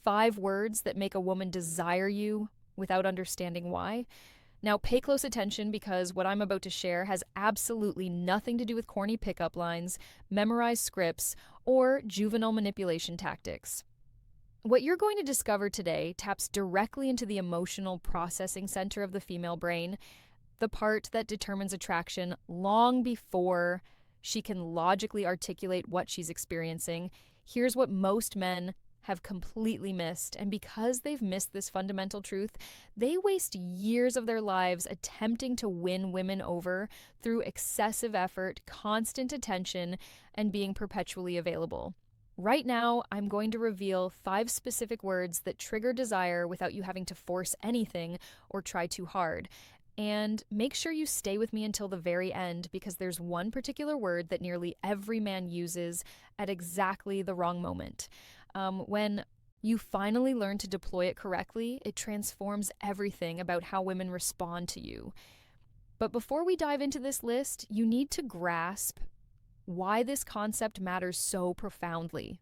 5 words that make a woman desire you without understanding why. Now, pay close attention because what I'm about to share has absolutely nothing to do with corny pickup lines, memorized scripts, or juvenile manipulation tactics. What you're going to discover today taps directly into the emotional processing center of the female brain, the part that determines attraction long before she can logically articulate what she's experiencing. Here's what most men have completely missed, and because they've missed this fundamental truth, they waste years of their lives attempting to win women over through excessive effort, constant attention, and being perpetually available. Right now, I'm going to reveal 5 specific words that trigger desire without you having to force anything or try too hard. And make sure you stay with me until the very end because there's one particular word that nearly every man uses at exactly the wrong moment. When you finally learn to deploy it correctly, it transforms everything about how women respond to you. But before we dive into this list, you need to grasp why this concept matters so profoundly.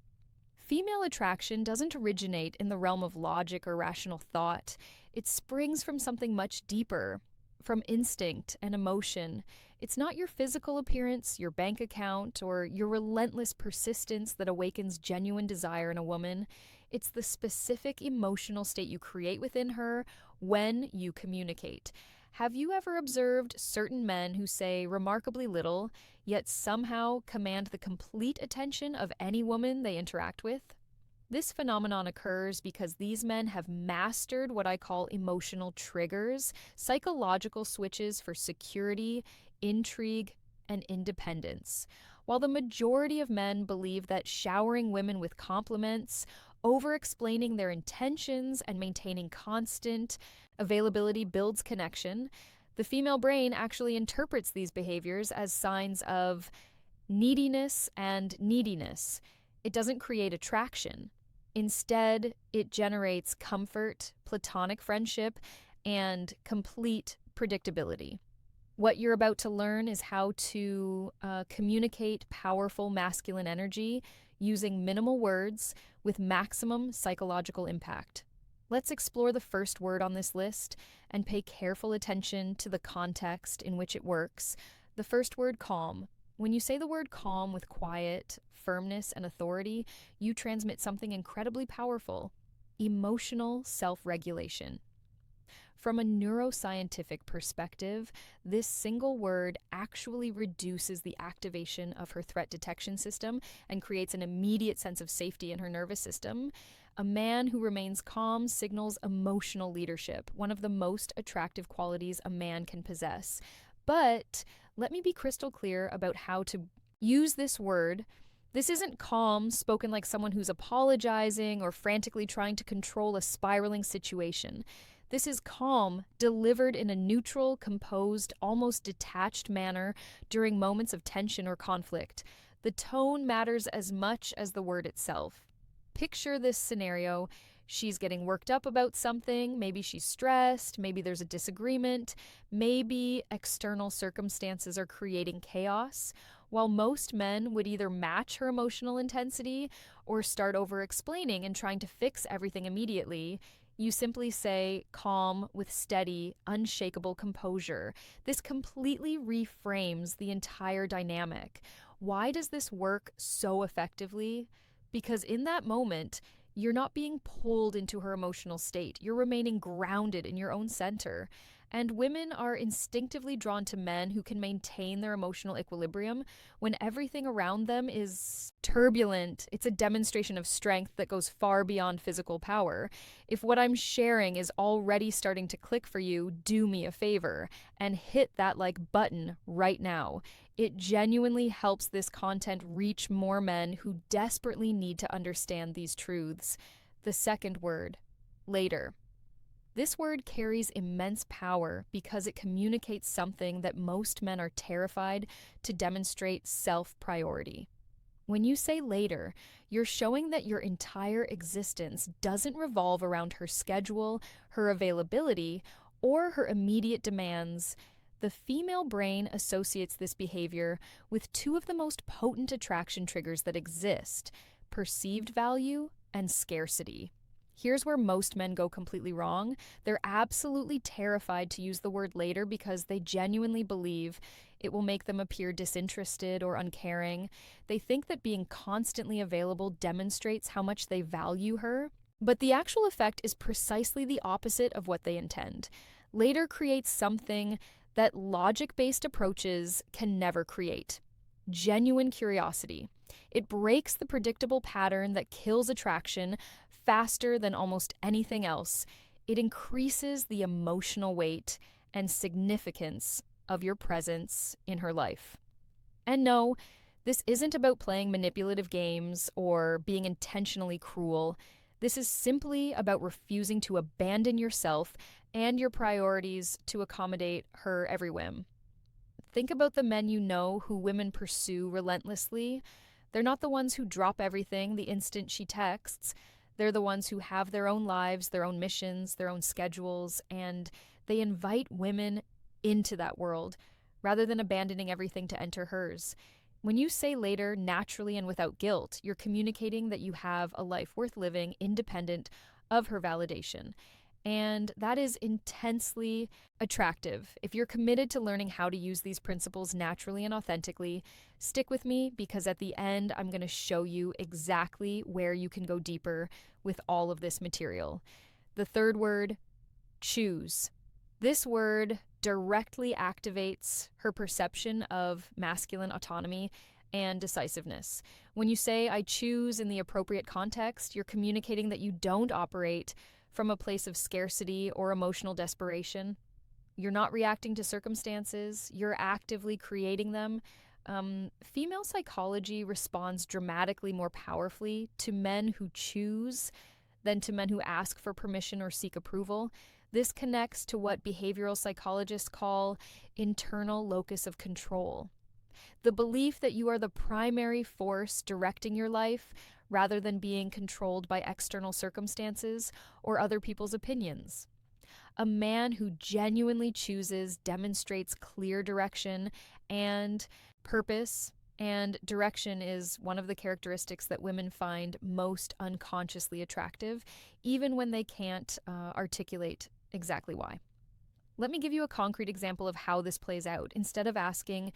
Female attraction doesn't originate in the realm of logic or rational thought. It springs from something much deeper, from instinct and emotion. It's not your physical appearance, your bank account, or your relentless persistence that awakens genuine desire in a woman. It's the specific emotional state you create within her when you communicate. Have you ever observed certain men who say remarkably little, yet somehow command the complete attention of any woman they interact with? This phenomenon occurs because these men have mastered what I call emotional triggers, psychological switches for security, intrigue, and independence. While the majority of men believe that showering women with compliments, over-explaining their intentions, and maintaining constant availability builds connection, the female brain actually interprets these behaviors as signs of neediness and neediness. It doesn't create attraction. Instead, it generates comfort, platonic friendship, and complete predictability. What you're about to learn is how to communicate powerful masculine energy using minimal words with maximum psychological impact. Let's explore the first word on this list and pay careful attention to the context in which it works. The first word, calm. When you say the word calm with quiet, firmness, and authority, you transmit something incredibly powerful: emotional self-regulation. From a neuroscientific perspective, this single word actually reduces the activation of her threat detection system and creates an immediate sense of safety in her nervous system. A man who remains calm signals emotional leadership, one of the most attractive qualities a man can possess. But let me be crystal clear about how to use this word. This isn't calm spoken like someone who's apologizing or frantically trying to control a spiraling situation. This is calm, delivered in a neutral, composed, almost detached manner during moments of tension or conflict. The tone matters as much as the word itself. Picture this scenario. She's getting worked up about something. Maybe she's stressed. Maybe there's a disagreement. Maybe external circumstances are creating chaos. While most men would either match her emotional intensity or start over-explaining and trying to fix everything immediately, you simply say calm with steady, unshakable composure. This completely reframes the entire dynamic. Why does this work so effectively? Because in that moment, you're not being pulled into her emotional state. You're remaining grounded in your own center. And women are instinctively drawn to men who can maintain their emotional equilibrium when everything around them is turbulent. It's a demonstration of strength that goes far beyond physical power. If what I'm sharing is already starting to click for you, do me a favor and hit that like button right now. It genuinely helps this content reach more men who desperately need to understand these truths. The second word, later. This word carries immense power because it communicates something that most men are terrified to demonstrate: self-priority. When you say later, you're showing that your entire existence doesn't revolve around her schedule, her availability, or her immediate demands. The female brain associates this behavior with two of the most potent attraction triggers that exist: perceived value and scarcity. Here's where most men go completely wrong. They're absolutely terrified to use the word later because they genuinely believe it will make them appear disinterested or uncaring. They think that being constantly available demonstrates how much they value her, but the actual effect is precisely the opposite of what they intend. Later creates something that logic-based approaches can never create: genuine curiosity. It breaks the predictable pattern that kills attraction faster than almost anything else. It increases the emotional weight and significance of your presence in her life. And no, this isn't about playing manipulative games or being intentionally cruel. This is simply about refusing to abandon yourself and your priorities to accommodate her every whim. Think about the men you know who women pursue relentlessly. They're not the ones who drop everything the instant she texts. They're the ones who have their own lives, their own missions, their own schedules, and they invite women into that world rather than abandoning everything to enter hers. When you say later naturally and without guilt, you're communicating that you have a life worth living independent of her validation. And that is intensely attractive. If you're committed to learning how to use these principles naturally and authentically, stick with me because at the end, I'm going to show you exactly where you can go deeper with all of this material. The third word, choose. This word directly activates her perception of masculine autonomy and decisiveness. When you say, I choose in the appropriate context, you're communicating that you don't operate from a place of scarcity or emotional desperation. You're not reacting to circumstances, you're actively creating them. Female psychology responds dramatically more powerfully to men who choose than to men who ask for permission or seek approval. This connects to what behavioral psychologists call internal locus of control. The belief that you are the primary force directing your life rather than being controlled by external circumstances or other people's opinions. A man who genuinely chooses demonstrates clear direction and purpose, and direction is one of the characteristics that women find most unconsciously attractive, even when they can't articulate exactly why. Let me give you a concrete example of how this plays out. Instead of asking,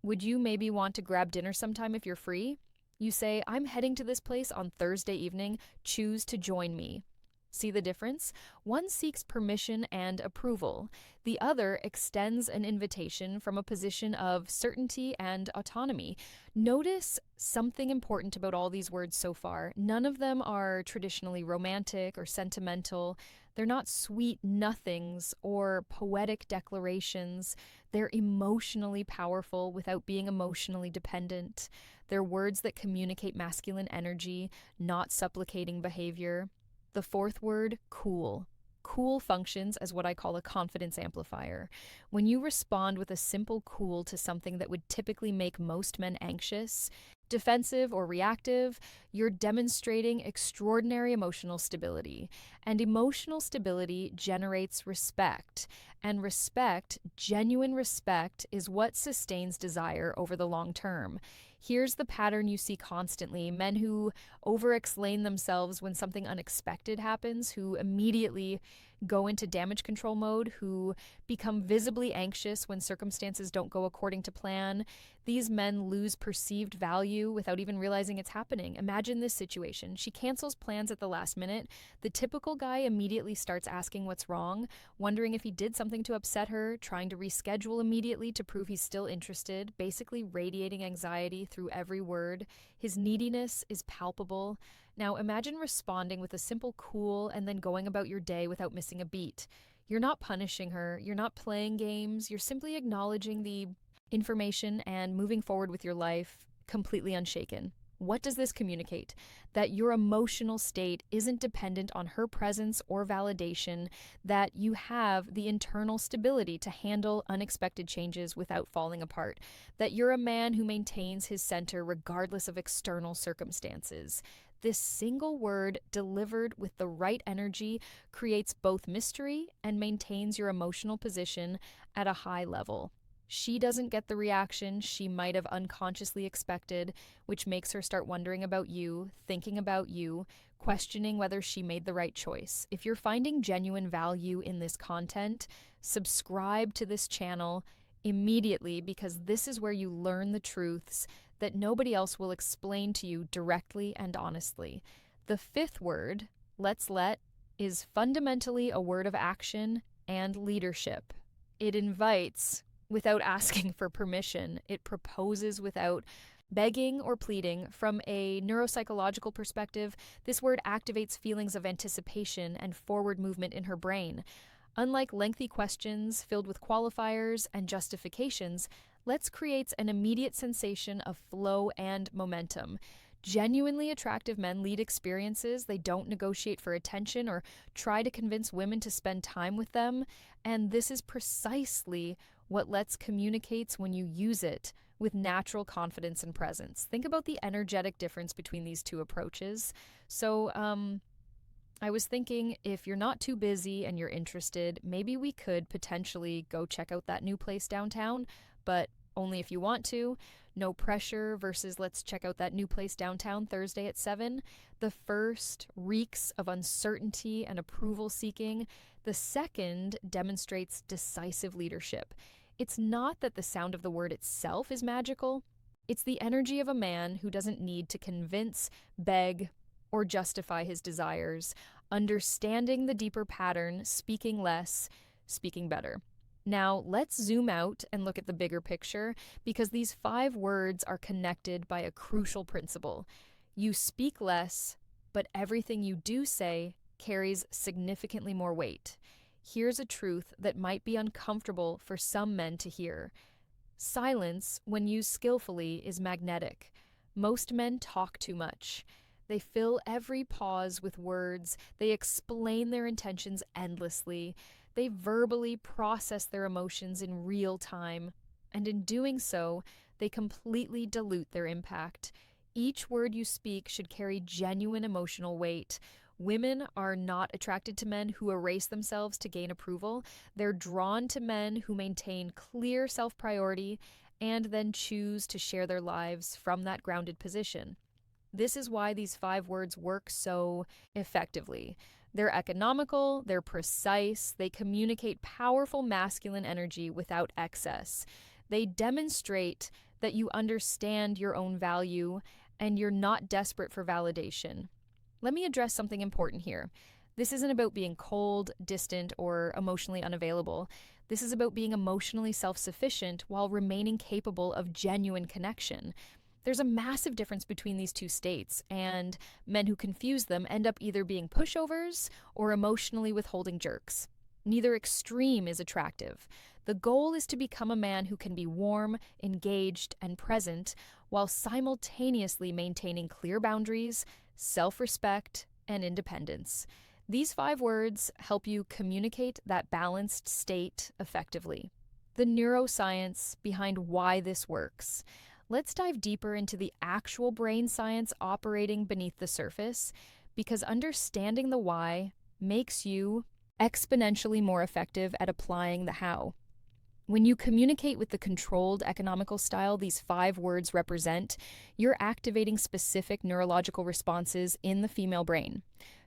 would you maybe want to grab dinner sometime if you're free? You say, I'm heading to this place on Thursday evening. Choose to join me. See the difference? One seeks permission and approval. The other extends an invitation from a position of certainty and autonomy. Notice something important about all these words so far. None of them are traditionally romantic or sentimental. They're not sweet nothings or poetic declarations. They're emotionally powerful without being emotionally dependent. They're words that communicate masculine energy, not supplicating behavior. The fourth word, cool. Cool functions as what I call a confidence amplifier. When you respond with a simple cool to something that would typically make most men anxious, defensive, or reactive, you're demonstrating extraordinary emotional stability. And emotional stability generates respect. And respect, genuine respect, is what sustains desire over the long term. Here's the pattern you see constantly: men who over-explain themselves when something unexpected happens, who immediately go into damage control mode, who become visibly anxious when circumstances don't go according to plan. These men lose perceived value without even realizing it's happening. Imagine this situation. She cancels plans at the last minute. The typical guy immediately starts asking what's wrong, wondering if he did something to upset her, trying to reschedule immediately to prove he's still interested, basically radiating anxiety through every word. His neediness is palpable. Now imagine responding with a simple cool and then going about your day without missing a beat. You're not punishing her, you're not playing games, you're simply acknowledging the information and moving forward with your life completely unshaken. What does this communicate? That your emotional state isn't dependent on her presence or validation, that you have the internal stability to handle unexpected changes without falling apart, that you're a man who maintains his center regardless of external circumstances. This single word, delivered with the right energy, creates both mystery and maintains your emotional position at a high level. She doesn't get the reaction she might have unconsciously expected, which makes her start wondering about you, thinking about you, questioning whether she made the right choice. If you're finding genuine value in this content, subscribe to this channel immediately, because this is where you learn the truths that nobody else will explain to you directly and honestly. The fifth word, let's let, is fundamentally a word of action and leadership. It invites without asking for permission. It proposes without begging or pleading. From a neuropsychological perspective, this word activates feelings of anticipation and forward movement in her brain. Unlike lengthy questions filled with qualifiers and justifications, let's creates an immediate sensation of flow and momentum. Genuinely attractive men lead experiences. They don't negotiate for attention or try to convince women to spend time with them. And this is precisely what Let's communicates when you use it with natural confidence and presence. Think about the energetic difference between these two approaches. So, I was thinking, if you're not too busy and you're interested, maybe we could potentially go check out that new place downtown, but only if you want to. No pressure versus let's check out that new place downtown Thursday at 7. The first reeks of uncertainty and approval seeking. The second demonstrates decisive leadership. It's not that the sound of the word itself is magical. It's the energy of a man who doesn't need to convince, beg, or justify his desires, understanding the deeper pattern, speaking less, speaking better. Now, let's zoom out and look at the bigger picture, because these 5 words are connected by a crucial principle. You speak less, but everything you do say carries significantly more weight. Here's a truth that might be uncomfortable for some men to hear. Silence, when used skillfully, is magnetic. Most men talk too much. They fill every pause with words. They explain their intentions endlessly. They verbally process their emotions in real time. And in doing so, they completely dilute their impact. Each word you speak should carry genuine emotional weight. Women are not attracted to men who erase themselves to gain approval. They're drawn to men who maintain clear self-priority and then choose to share their lives from that grounded position. This is why these 5 words work so effectively. They're economical, they're precise, they communicate powerful masculine energy without excess. They demonstrate that you understand your own value and you're not desperate for validation. Let me address something important here. This isn't about being cold, distant, or emotionally unavailable. This is about being emotionally self-sufficient while remaining capable of genuine connection. There's a massive difference between these two states, and men who confuse them end up either being pushovers or emotionally withholding jerks. Neither extreme is attractive. The goal is to become a man who can be warm, engaged, and present while simultaneously maintaining clear boundaries, self-respect, and independence. These 5 words help you communicate that balanced state effectively. The neuroscience behind why this works. Let's dive deeper into the actual brain science operating beneath the surface, because understanding the why makes you exponentially more effective at applying the how. When you communicate with the controlled economical style these 5 words represent, you're activating specific neurological responses in the female brain.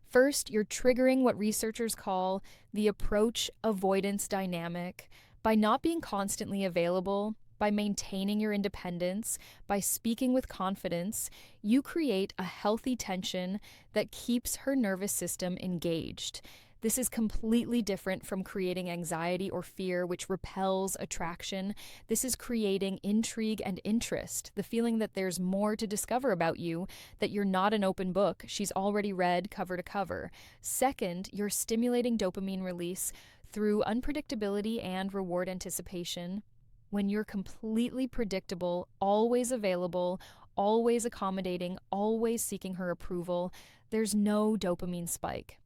First, you're triggering what researchers call the approach avoidance dynamic. By not being constantly available, by maintaining your independence, by speaking with confidence, you create a healthy tension that keeps her nervous system engaged. This is completely different from creating anxiety or fear, which repels attraction. This is creating intrigue and interest, the feeling that there's more to discover about you, that you're not an open book she's already read cover to cover. Second, you're stimulating dopamine release through unpredictability and reward anticipation. When you're completely predictable, always available, always accommodating, always seeking her approval, there's no dopamine spike.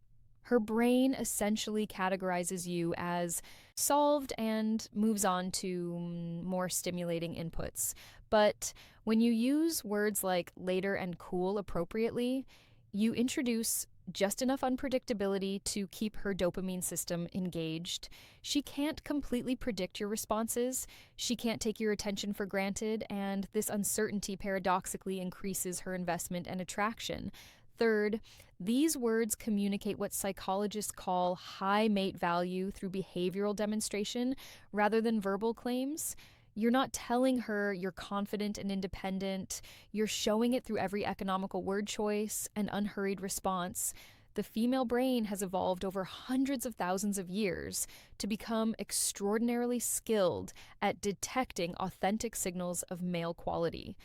Her brain essentially categorizes you as solved and moves on to more stimulating inputs. But when you use words like later and cool appropriately, you introduce just enough unpredictability to keep her dopamine system engaged. She can't completely predict your responses, she can't take your attention for granted, and this uncertainty paradoxically increases her investment and attraction. Third, these words communicate what psychologists call high mate value through behavioral demonstration rather than verbal claims. You're not telling her you're confident and independent. You're showing it through every economical word choice and unhurried response. The female brain has evolved over hundreds of thousands of years to become extraordinarily skilled at detecting authentic signals of male quality.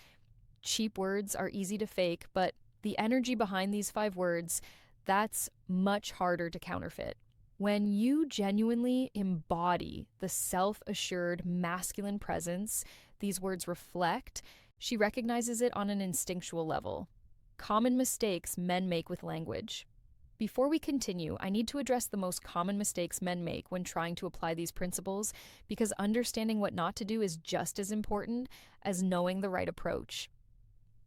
Cheap words are easy to fake, but the energy behind these 5 words, that's much harder to counterfeit. When you genuinely embody the self-assured masculine presence these words reflect, she recognizes it on an instinctual level. Common mistakes men make with language. Before we continue, I need to address the most common mistakes men make when trying to apply these principles, because understanding what not to do is just as important as knowing the right approach.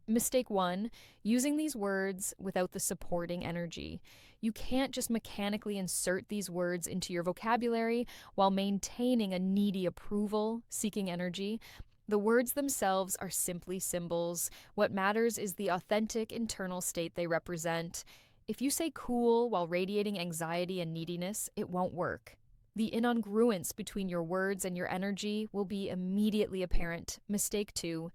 Mistake 1, using these words without the supporting energy. You can't just mechanically insert these words into your vocabulary while maintaining a needy approval, seeking energy. The words themselves are simply symbols. What matters is the authentic internal state they represent. If you say cool while radiating anxiety and neediness, it won't work. The incongruence between your words and your energy will be immediately apparent. Mistake 2,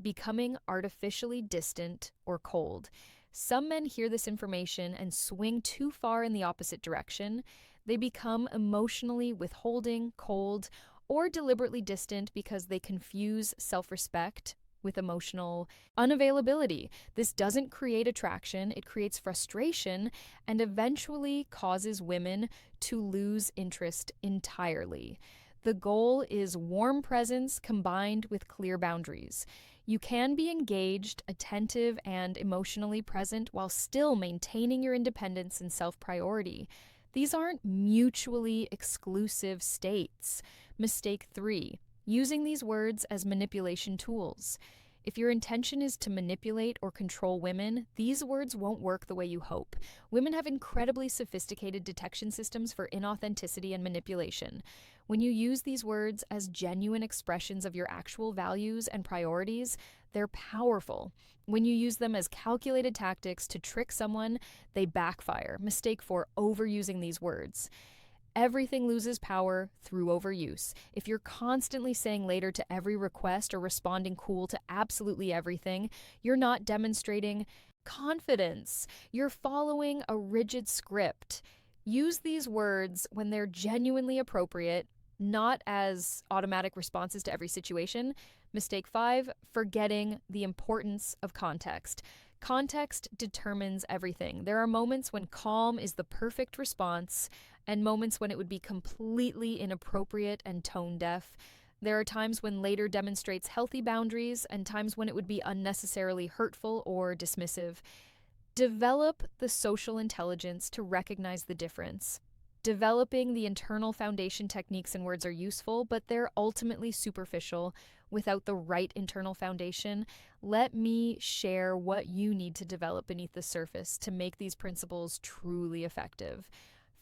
becoming artificially distant or cold. Some men hear this information and swing too far in the opposite direction. They become emotionally withholding, cold, or deliberately distant because they confuse self-respect with emotional unavailability. This doesn't create attraction, it creates frustration and eventually causes women to lose interest entirely. The goal is warm presence combined with clear boundaries. You can be engaged, attentive, and emotionally present while still maintaining your independence and self-priority. These aren't mutually exclusive states. Mistake 3, using these words as manipulation tools. If your intention is to manipulate or control women, these words won't work the way you hope. Women have incredibly sophisticated detection systems for inauthenticity and manipulation. When you use these words as genuine expressions of your actual values and priorities, they're powerful. When you use them as calculated tactics to trick someone, they backfire. Mistake 4, overusing these words. Everything loses power through overuse. If you're constantly saying later to every request or responding cool to absolutely everything, you're not demonstrating confidence. You're following a rigid script. Use these words when they're genuinely appropriate, not as automatic responses to every situation. Mistake 5, forgetting the importance of context. Context determines everything. There are moments when calm is the perfect response and moments when it would be completely inappropriate and tone deaf. There are times when later demonstrates healthy boundaries and times when it would be unnecessarily hurtful or dismissive. Develop the social intelligence to recognize the difference. Developing the internal foundation techniques and words are useful, but they're ultimately superficial. Without the right internal foundation, let me share what you need to develop beneath the surface to make these principles truly effective.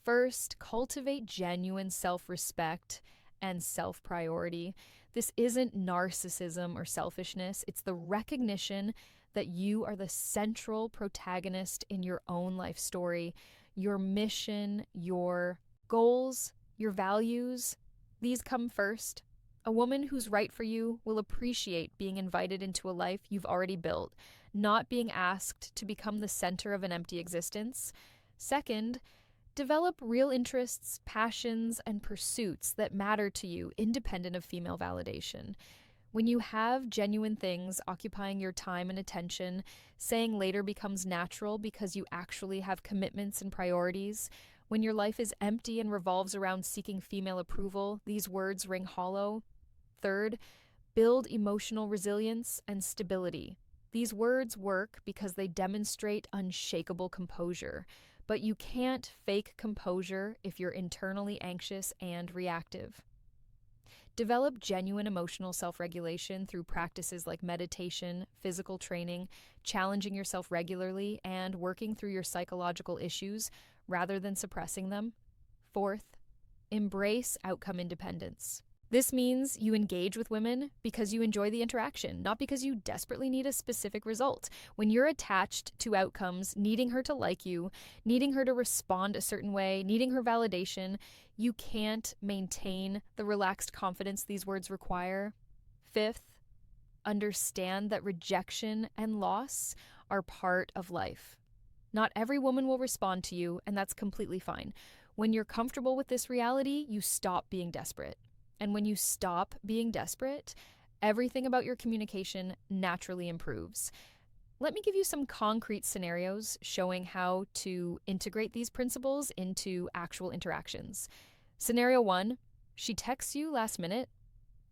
First, cultivate genuine self-respect and self-priority. This isn't narcissism or selfishness, it's the recognition that you are the central protagonist in your own life story. Your mission, your goals, your values, these come first. A woman who's right for you will appreciate being invited into a life you've already built, not being asked to become the center of an empty existence. Second, develop real interests, passions, and pursuits that matter to you, independent of female validation. When you have genuine things occupying your time and attention, saying later becomes natural because you actually have commitments and priorities. When your life is empty and revolves around seeking female approval, these words ring hollow. Third, build emotional resilience and stability. These words work because they demonstrate unshakable composure, but you can't fake composure if you're internally anxious and reactive. Develop genuine emotional self-regulation through practices like meditation, physical training, challenging yourself regularly, and working through your psychological issues rather than suppressing them. Fourth, embrace outcome independence. This means you engage with women because you enjoy the interaction, not because you desperately need a specific result. When you're attached to outcomes, needing her to like you, needing her to respond a certain way, needing her validation, you can't maintain the relaxed confidence these words require. Fifth, understand that rejection and loss are part of life. Not every woman will respond to you, and that's completely fine. When you're comfortable with this reality, you stop being desperate. And when you stop being desperate, everything about your communication naturally improves. Let me give you some concrete scenarios showing how to integrate these principles into actual interactions. Scenario 1, she texts you last minute,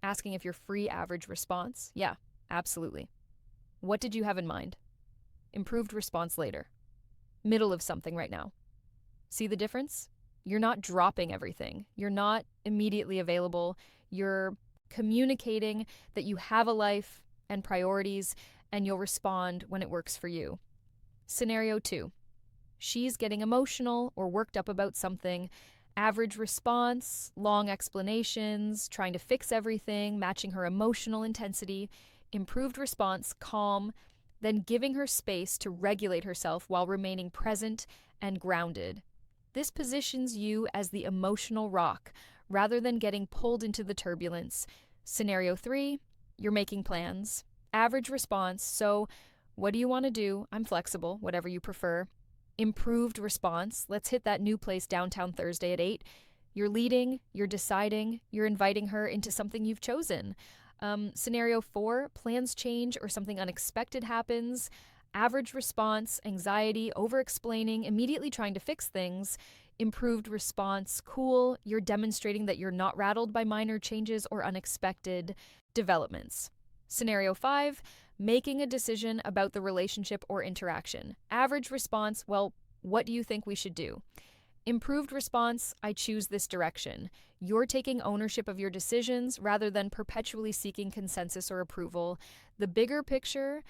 asking if you're free. Average response. Yeah, absolutely. What did you have in mind? Improved response later. Middle of something right now. See the difference? You're not dropping everything. You're not immediately available. You're communicating that you have a life and priorities, and you'll respond when it works for you. Scenario 2. She's getting emotional or worked up about something. Average response, long explanations, trying to fix everything, matching her emotional intensity. Improved response, calm, then giving her space to regulate herself while remaining present and grounded. This positions you as the emotional rock rather than getting pulled into the turbulence. Scenario 3, you're making plans. Average response, so what do you want to do? I'm flexible, whatever you prefer. Improved response, let's hit that new place downtown Thursday at 8. You're leading, you're deciding, you're inviting her into something you've chosen. Scenario 4, plans change or something unexpected happens. Average response, anxiety, over-explaining, immediately trying to fix things. Improved response, cool, you're demonstrating that you're not rattled by minor changes or unexpected developments. Scenario 5, making a decision about the relationship or interaction. Average response, well, what do you think we should do? Improved response, I choose this direction. You're taking ownership of your decisions rather than perpetually seeking consensus or approval. The bigger picture,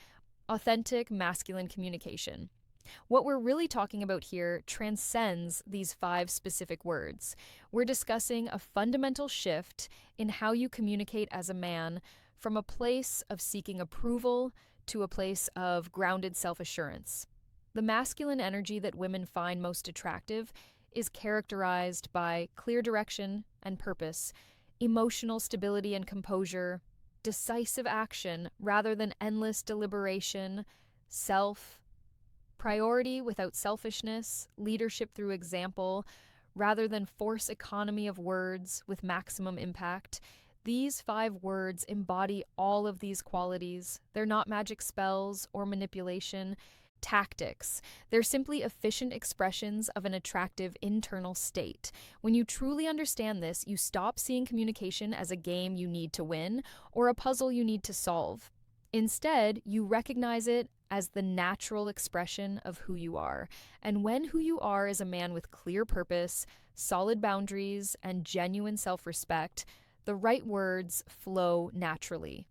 authentic masculine communication. What we're really talking about here transcends these 5 specific words. We're discussing a fundamental shift in how you communicate as a man from a place of seeking approval to a place of grounded self-assurance. The masculine energy that women find most attractive is characterized by clear direction and purpose, emotional stability and composure, decisive action rather than endless deliberation, priority without selfishness, leadership through example, rather than force economy of words with maximum impact. These 5 words embody all of these qualities. They're not magic spells or manipulation tactics. They're simply efficient expressions of an attractive internal state. When you truly understand this, you stop seeing communication as a game you need to win or a puzzle you need to solve. Instead, you recognize it as the natural expression of who you are. And when who you are is a man with clear purpose, solid boundaries, and genuine self-respect, the right words flow naturally,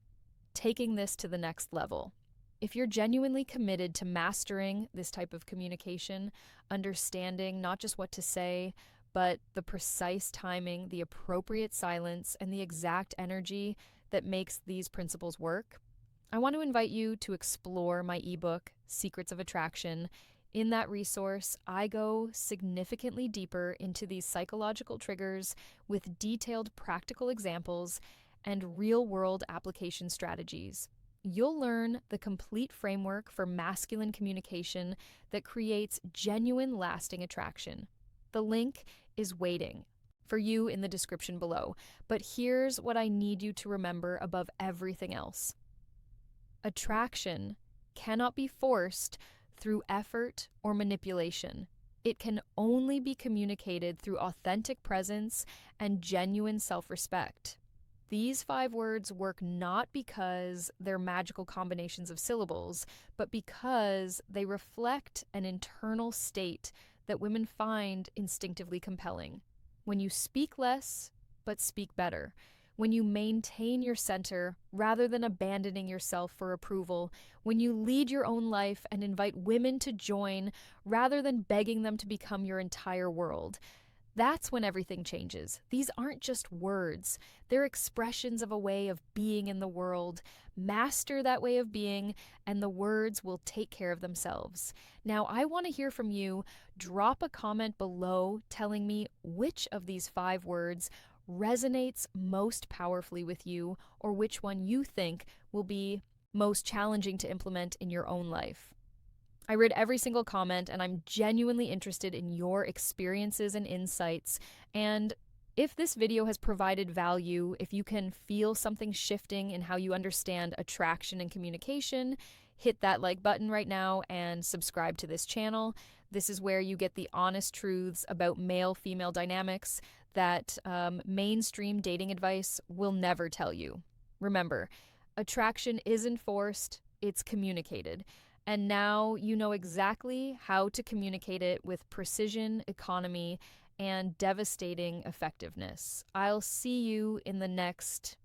taking this to the next level. If you're genuinely committed to mastering this type of communication, understanding not just what to say, but the precise timing, the appropriate silence, and the exact energy that makes these principles work, I want to invite you to explore my ebook, Secrets of Attraction. In that resource, I go significantly deeper into these psychological triggers with detailed practical examples and real-world application strategies. You'll learn the complete framework for masculine communication that creates genuine, lasting attraction. The link is waiting for you in the description below, but here's what I need you to remember above everything else. Attraction cannot be forced through effort or manipulation. It can only be communicated through authentic presence and genuine self-respect. These 5 words work not because they're magical combinations of syllables, but because they reflect an internal state that women find instinctively compelling. When you speak less, but speak better. when you maintain your center rather than abandoning yourself for approval, when you lead your own life and invite women to join rather than begging them to become your entire world. That's when everything changes. These aren't just words, they're expressions of a way of being in the world. Master that way of being, and the words will take care of themselves. Now, I want to hear from you. Drop a comment below telling me which of these 5 words resonates most powerfully with you, or which one you think will be most challenging to implement in your own life. I read every single comment, and I'm genuinely interested in your experiences and insights. And if this video has provided value, if you can feel something shifting in how you understand attraction and communication, hit that like button right now and subscribe to this channel. This is where you get the honest truths about male-female dynamics that mainstream dating advice will never tell you. Remember, attraction isn't forced, it's communicated. And now you know exactly how to communicate it with precision, economy, and devastating effectiveness. I'll see you in the next